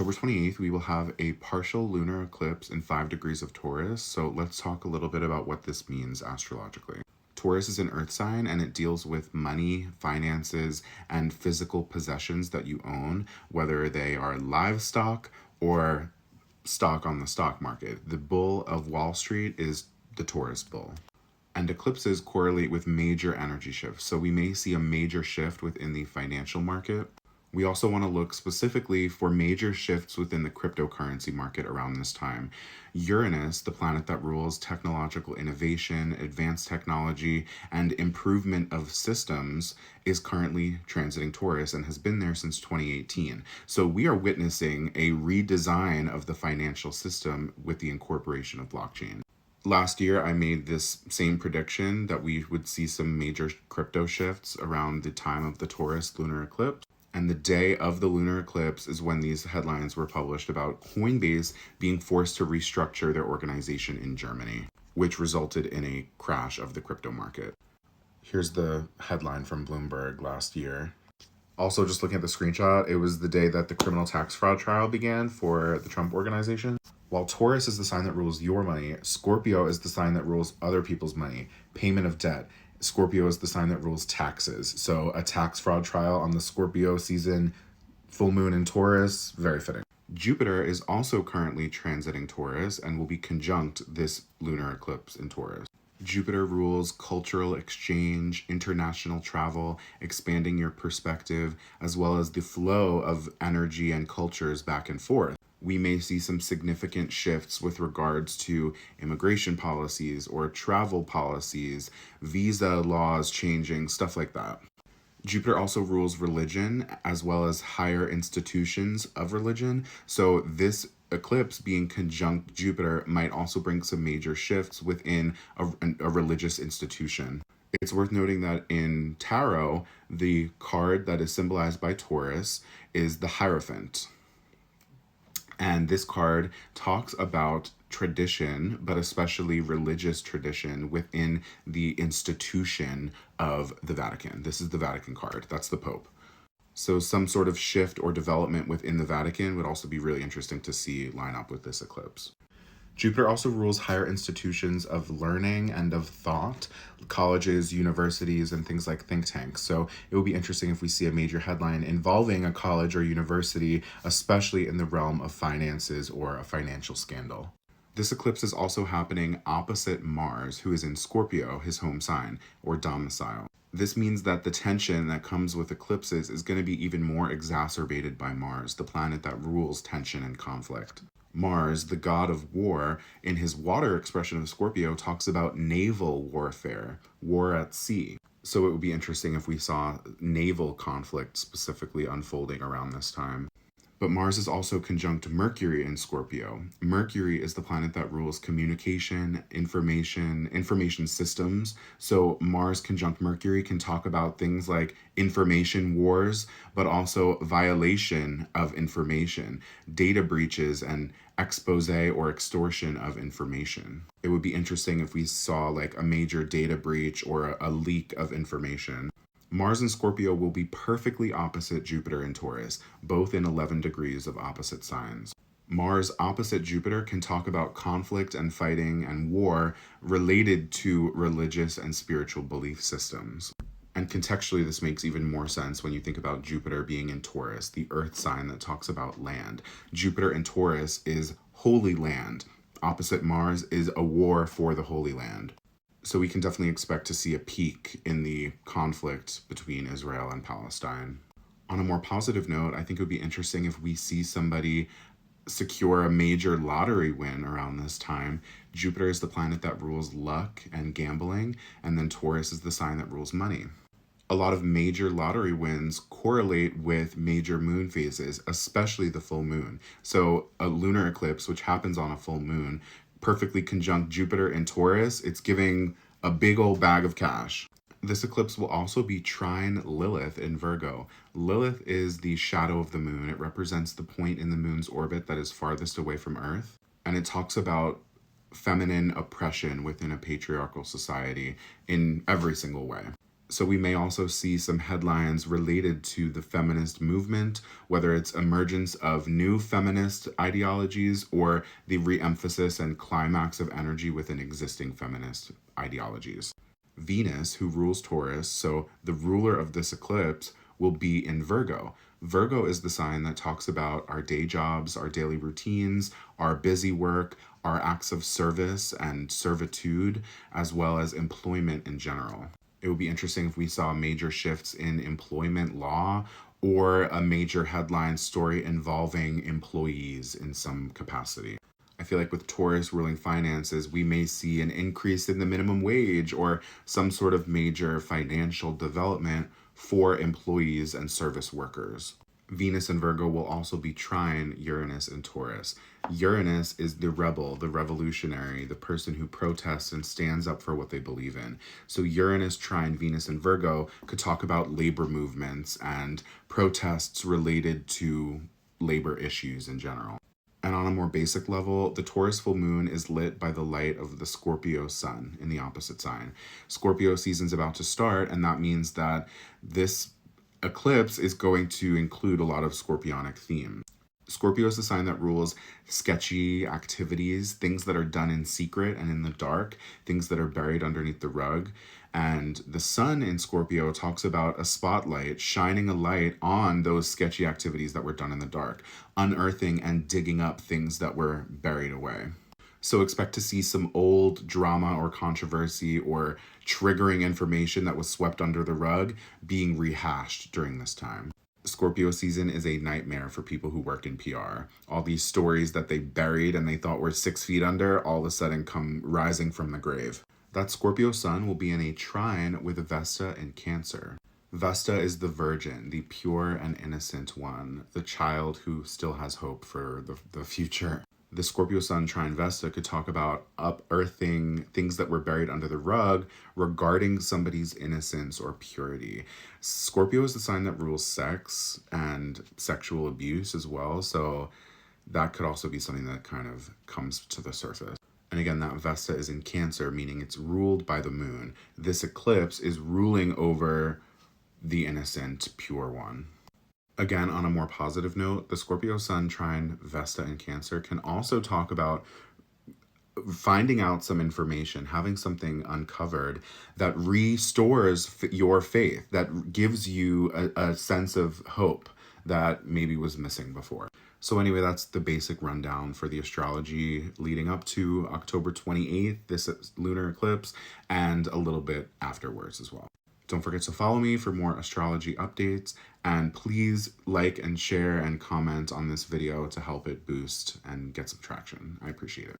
October 28th, we will have a partial lunar eclipse in 5 degrees of Taurus. So let's talk a little bit about what this means astrologically. Taurus is an earth sign and it deals with money, finances, and physical possessions that you own, whether they are livestock or stock on the stock market. The bull of Wall Street is the Taurus bull. And eclipses correlate with major energy shifts. So we may see a major shift within the financial market. We also want to look specifically for major shifts within the cryptocurrency market around this time. Uranus, the planet that rules technological innovation, advanced technology, and improvement of systems, is currently transiting Taurus and has been there since 2018. So we are witnessing a redesign of the financial system with the incorporation of blockchain. Last year, I made this same prediction that we would see some major crypto shifts around the time of the Taurus lunar eclipse. And the day of the lunar eclipse is when these headlines were published about Coinbase being forced to restructure their organization in Germany, which resulted in a crash of the crypto market. Here's the headline from Bloomberg last year. Also, just looking at the screenshot, it was the day that the criminal tax fraud trial began for the Trump organization. While Taurus is the sign that rules your money, Scorpio is the sign that rules other people's money, payment of debt. Scorpio is the sign that rules taxes. So a tax fraud trial on the Scorpio season, full moon in Taurus, very fitting. Jupiter is also currently transiting Taurus and will be conjunct this lunar eclipse in Taurus. Jupiter rules cultural exchange, international travel, expanding your perspective, as well as the flow of energy and cultures back and forth. We may see some significant shifts with regards to immigration policies or travel policies, visa laws changing, stuff like that. Jupiter also rules religion as well as higher institutions of religion. So this eclipse being conjunct Jupiter might also bring some major shifts within a religious institution. It's worth noting that in tarot, the card that is symbolized by Taurus is the Hierophant. And this card talks about tradition, but especially religious tradition within the institution of the Vatican. This is the Vatican card. That's the Pope. So some sort of shift or development within the Vatican would also be really interesting to see line up with this eclipse. Jupiter also rules higher institutions of learning and of thought, colleges, universities, and things like think tanks. So it will be interesting if we see a major headline involving a college or university, especially in the realm of finances or a financial scandal. This eclipse is also happening opposite Mars, who is in Scorpio, his home sign, or domicile. This means that the tension that comes with eclipses is going to be even more exacerbated by Mars, the planet that rules tension and conflict. Mars, the god of war, in his water expression of Scorpio, talks about naval warfare, war at sea. So it would be interesting if we saw naval conflict specifically unfolding around this time. But Mars is also conjunct Mercury in Scorpio. Mercury is the planet that rules communication, information systems. So Mars conjunct Mercury can talk about things like information wars, but also violation of information, data breaches, and expose or extortion of information. It would be interesting if we saw like a major data breach or a leak of information. Mars and Scorpio will be perfectly opposite Jupiter and Taurus, both in 11 degrees of opposite signs. Mars opposite Jupiter can talk about conflict and fighting and war related to religious and spiritual belief systems. And contextually, this makes even more sense when you think about Jupiter being in Taurus, the earth sign that talks about land. Jupiter in Taurus is holy land. Opposite Mars is a war for the Holy Land. So we can definitely expect to see a peak in the conflict between Israel and Palestine. On a more positive note, I think it would be interesting if we see somebody secure a major lottery win around this time. Jupiter is the planet that rules luck and gambling, and then Taurus is the sign that rules money. A lot of major lottery wins correlate with major moon phases, especially the full moon. So a lunar eclipse, which happens on a full moon, perfectly conjunct Jupiter in Taurus, it's giving a big old bag of cash. This eclipse will also be trine Lilith in Virgo. Lilith is the shadow of the moon. It represents the point in the moon's orbit that is farthest away from Earth. And it talks about feminine oppression within a patriarchal society in every single way. So we may also see some headlines related to the feminist movement, whether it's emergence of new feminist ideologies or the re-emphasis and climax of energy within existing feminist ideologies. Venus, who rules Taurus, so the ruler of this eclipse, will be in Virgo. Virgo is the sign that talks about our day jobs, our daily routines, our busy work, our acts of service and servitude, as well as employment in general. It would be interesting if we saw major shifts in employment law or a major headline story involving employees in some capacity. I feel like with Taurus ruling finances, we may see an increase in the minimum wage or some sort of major financial development for employees and service workers. Venus and Virgo will also be trine Uranus and Taurus. Uranus is the rebel, the revolutionary, the person who protests and stands up for what they believe in. So Uranus trine Venus and Virgo could talk about labor movements and protests related to labor issues in general. And on a more basic level, the Taurus full moon is lit by the light of the Scorpio sun in the opposite sign. Scorpio season's about to start, and that means that this eclipse is going to include a lot of scorpionic themes. Scorpio is the sign that rules sketchy activities, things that are done in secret and in the dark, things that are buried underneath the rug. And the sun in Scorpio talks about a spotlight shining a light on those sketchy activities that were done in the dark, unearthing and digging up things that were buried away. So expect to see some old drama or controversy or triggering information that was swept under the rug being rehashed during this time. Scorpio season is a nightmare for people who work in PR. All these stories that they buried and they thought were 6 feet under all of a sudden come rising from the grave. That Scorpio sun will be in a trine with Vesta in Cancer. Vesta is the virgin, the pure and innocent one, the child who still has hope for the future. The Scorpio sun trine Vesta could talk about unearthing things that were buried under the rug regarding somebody's innocence or purity. Scorpio is the sign that rules sex and sexual abuse as well, so that could also be something that kind of comes to the surface. And again, that Vesta is in Cancer, meaning it's ruled by the moon. This eclipse is ruling over the innocent, pure one. Again, on a more positive note, the Scorpio sun trine Vesta in Cancer can also talk about finding out some information, having something uncovered that restores your faith, that gives you a sense of hope that maybe was missing before. So anyway, that's the basic rundown for the astrology leading up to October 28th, this lunar eclipse, and a little bit afterwards as well. Don't forget to follow me for more astrology updates, and please like and share and comment on this video to help it boost and get some traction. I appreciate it.